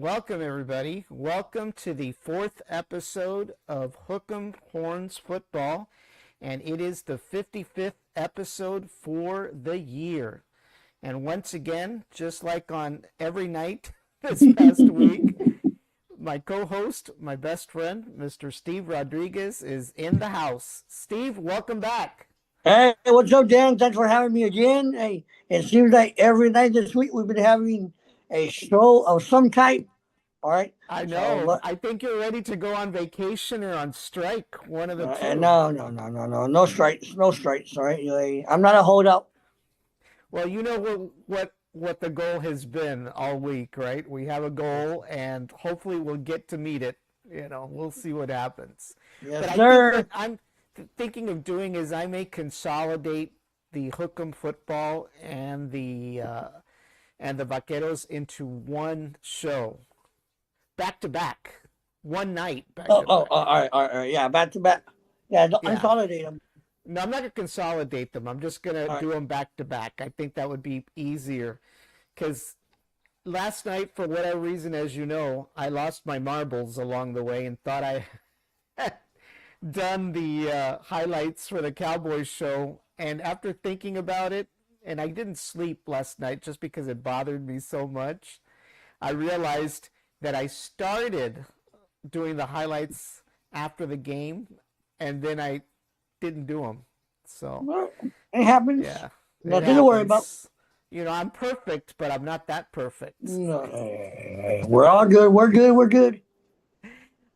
welcome everybody. Welcome to the fourth episode of Hook'em Horns Football, and it is the 55th episode for the year. And once again, just like on every night this past week, my co-host, my best friend, Mr. Steve Rodriguez, is in the house. Steve, welcome back. Hey, what's up, Dan? Thanks for having me again. Hey, it seems like every night this week we've been having a show of some type. All right. I know. I think you're ready to go on vacation or on strike, one of the two. No strikes, no strikes. All right, I'm not a holdout. Well, you know what the goal has been all week, right? We have a goal, and hopefully we'll get to meet it. We'll see what happens. Yes, but sir. I think what I'm thinking of doing is I may consolidate the Hook'em football and the Vaqueros into one show, back to back, one night. All right, yeah, back to back. Yeah, consolidate them. No, I'm not going to consolidate them. I'm just going to do them back to back. I think that would be easier because last night, for whatever reason, as you know, I lost my marbles along the way and thought I had done the highlights for the Cowboys show. And after thinking about it, and I didn't sleep last night just because it bothered me so much, I realized that I started doing the highlights after the game, and then I didn't do them. So well, it happens. Yeah, nothing to worry about. I'm perfect, but I'm not that perfect. No, we're all good. We're good.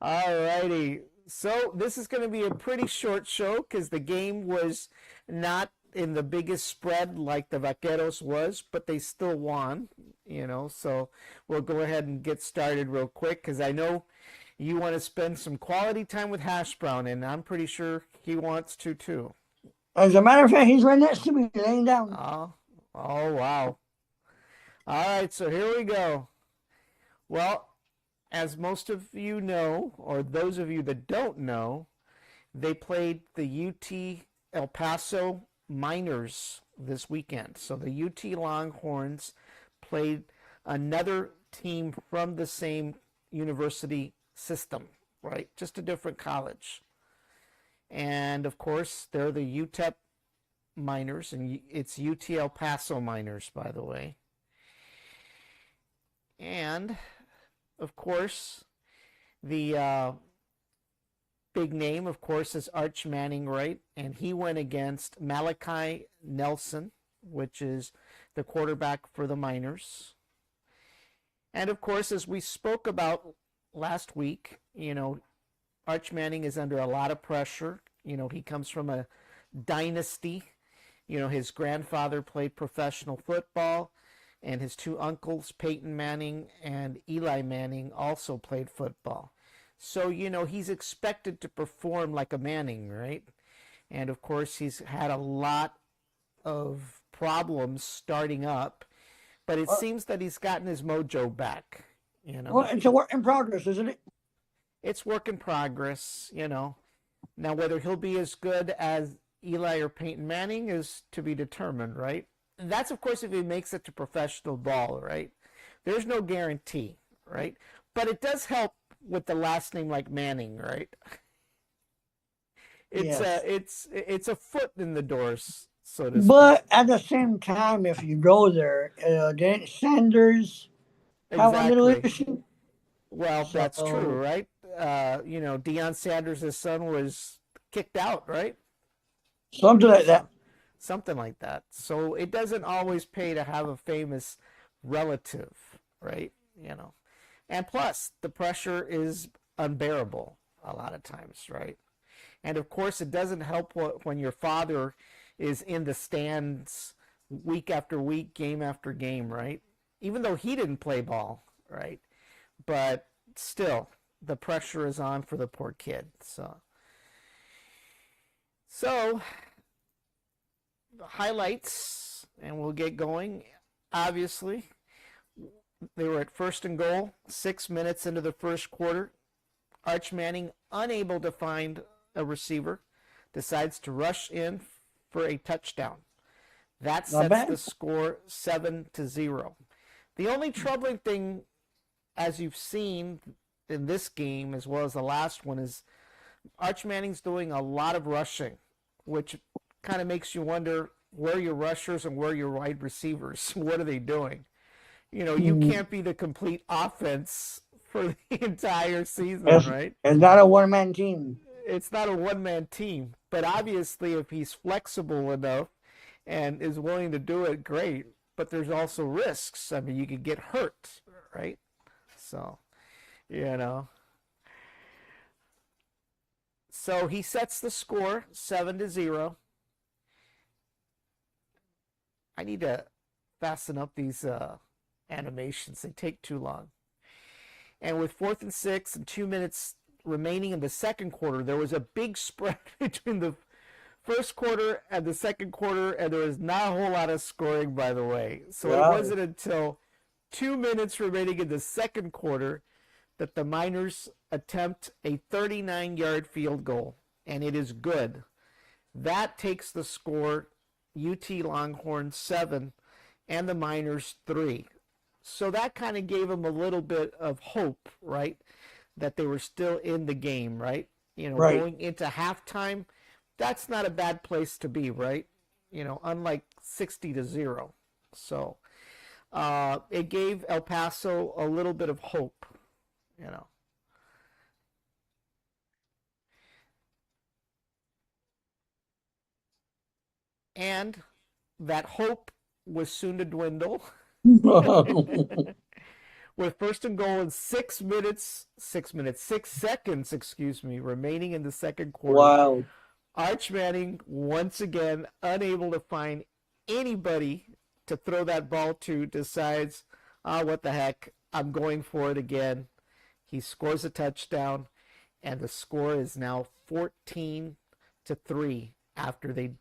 All righty. So this is going to be a pretty short show because the game was not in the biggest spread like the Vaqueros was, but they still won. So we'll go ahead and get started real quick because I know you want to spend some quality time with Hash Brown, and I'm pretty sure he wants to too. As a matter of fact, he's right next to me, laying down. Oh, wow. All right, so here we go. Well, as most of you know, or those of you that don't know, they played the UT El Paso Miners this weekend. So the UT Longhorns played another team from the same university system, right? Just a different college. And of course, they're the UTEP Miners, and it's UT El Paso Miners, by the way. And of course, the big name, of course, is Arch Manning, right? And he went against Malachi Nelson, which is the quarterback for the Miners. And of course, as we spoke about last week, Arch Manning is under a lot of pressure. He comes from a dynasty. His grandfather played professional football, and his two uncles, Peyton Manning and Eli Manning, also played football. So, he's expected to perform like a Manning, right? And of course, he's had a lot of problems starting up, but it seems that he's gotten his mojo back. Well, it's a work in progress, isn't it? It's work in progress, Now, whether he'll be as good as Eli or Peyton Manning is to be determined, right? That's, of course, if he makes it to professional ball, right? There's no guarantee, right? But it does help with the last name like Manning, right? It's a foot in the doors, so to speak. But at the same time, if you go there, didn't Sanders have a little issue? Well, that's true, right? Deion Sanders' son was kicked out, right? Something like that. Something like that. So it doesn't always pay to have a famous relative, right? And plus, the pressure is unbearable a lot of times, right? And of course, it doesn't help when your father is in the stands week after week, game after game, right? Even though he didn't play ball, right? But still, the pressure is on for the poor kid. So highlights, and we'll get going. Obviously, they were at 1st and goal, 6 minutes into the first quarter. Arch Manning, unable to find a receiver, decides to rush in for a touchdown. That sets the score 7-0. The only troubling thing as you've seen in this game as well as the last one, is Arch Manning's doing a lot of rushing, which kind of makes you wonder where are your rushers and where are your wide receivers? What are they doing? You know, you can't be the complete offense for the entire season, right? It's not a one-man team. It's not a one-man team, but obviously if he's flexible enough and is willing to do it, great. But there's also risks. I mean, you could get hurt, right? So, you know. So he sets the score 7-0. I need to fasten up these animations. They take too long. And with 4th and 6 and 2 minutes remaining in the second quarter, there was a big spread between the first quarter and the second quarter, and there was not a whole lot of scoring, by the way. So It wasn't until 2 minutes remaining in the second quarter that the Miners attempt a 39-yard field goal, and it is good. That takes the score UT Longhorns 7 and the Miners 3. So that kind of gave them a little bit of hope, right? That they were still in the game, right? You know, going into halftime, that's not a bad place to be, right? You know, unlike 60-0. So it gave El Paso a little bit of hope, you know. And that hope was soon to dwindle. With 1st and goal in 6 seconds, remaining in the second quarter. Wow. Arch Manning, once again, unable to find anybody to throw that ball to, decides, what the heck, I'm going for it again. He scores a touchdown, and the score is now 14-3 after they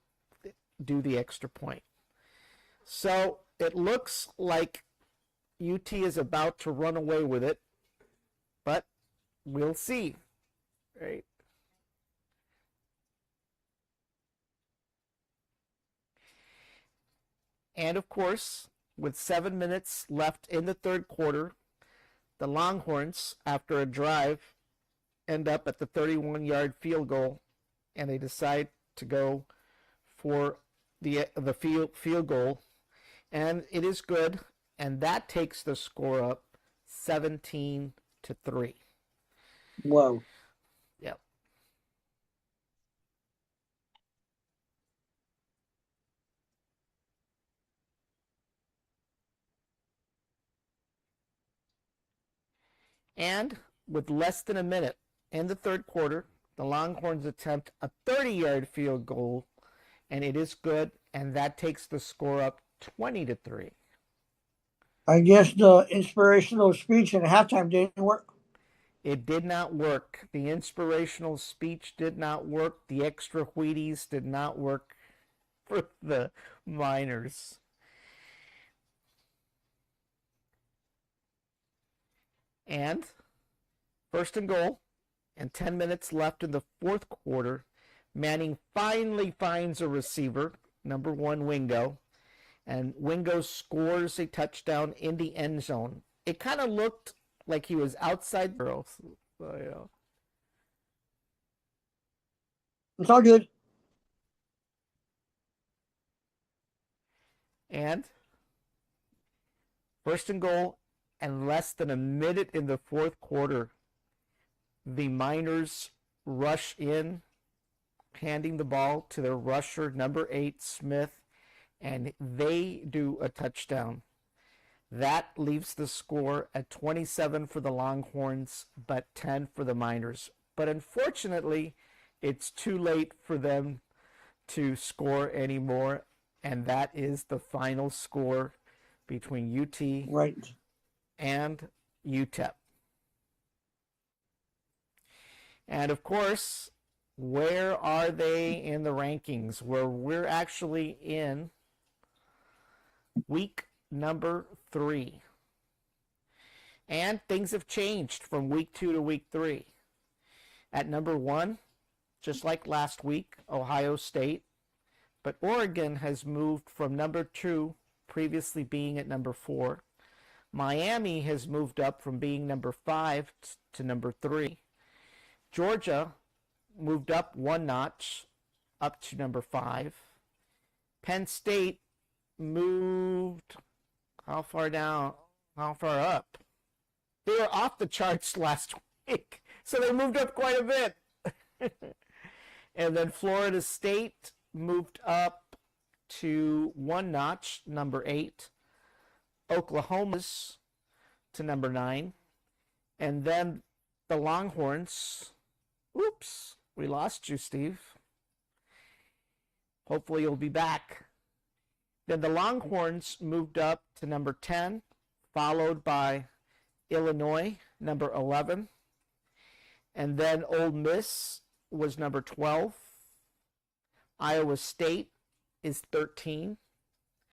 do the extra point. So it looks like UT is about to run away with it, but we'll see, right? And of course, with 7 minutes left in the third quarter, the Longhorns, after a drive, end up at the 31-yard field goal, and they decide to go for the field goal, and it is good, and that takes the score up 17-3. Wow. Yep. And with less than a minute in the third quarter, the Longhorns attempt a 30-yard field goal, and it is good, and that takes the score up 20-3. I guess the inspirational speech at halftime didn't work. It did not work. The inspirational speech did not work. The extra Wheaties did not work for the Miners. And 1st and goal, and 10 minutes left in the fourth quarter, Manning finally finds a receiver, number 1 Wingo, and Wingo scores a touchdown in the end zone. It kind of looked like he was outside the girls. So, yeah. It's all good. And 1st and goal, and less than a minute in the fourth quarter, the Miners rush in, handing the ball to their rusher, number 8, Smith, and they do a touchdown. That leaves the score at 27 for the Longhorns, but 10 for the Miners. But unfortunately, it's too late for them to score anymore, and that is the final score between UT and UTEP. And of course, where are they in the rankings? Where we're actually in week number 3. And things have changed from week 2 to week 3. At number 1, just like last week, Ohio State. But Oregon has moved from number 2, previously being at number 4. Miami has moved up from being number 5 to number 3. Georgia moved up one notch, up to number 5. Penn State moved how far down? How far up? They were off the charts last week, so they moved up quite a bit. And then Florida State moved up to one notch, number 8. Oklahoma's to number 9. And then the Longhorns. Oops, we lost you, Steve. Hopefully you'll be back. Then the Longhorns moved up to number 10, followed by Illinois, number 11. And then Ole Miss was number 12. Iowa State is 13.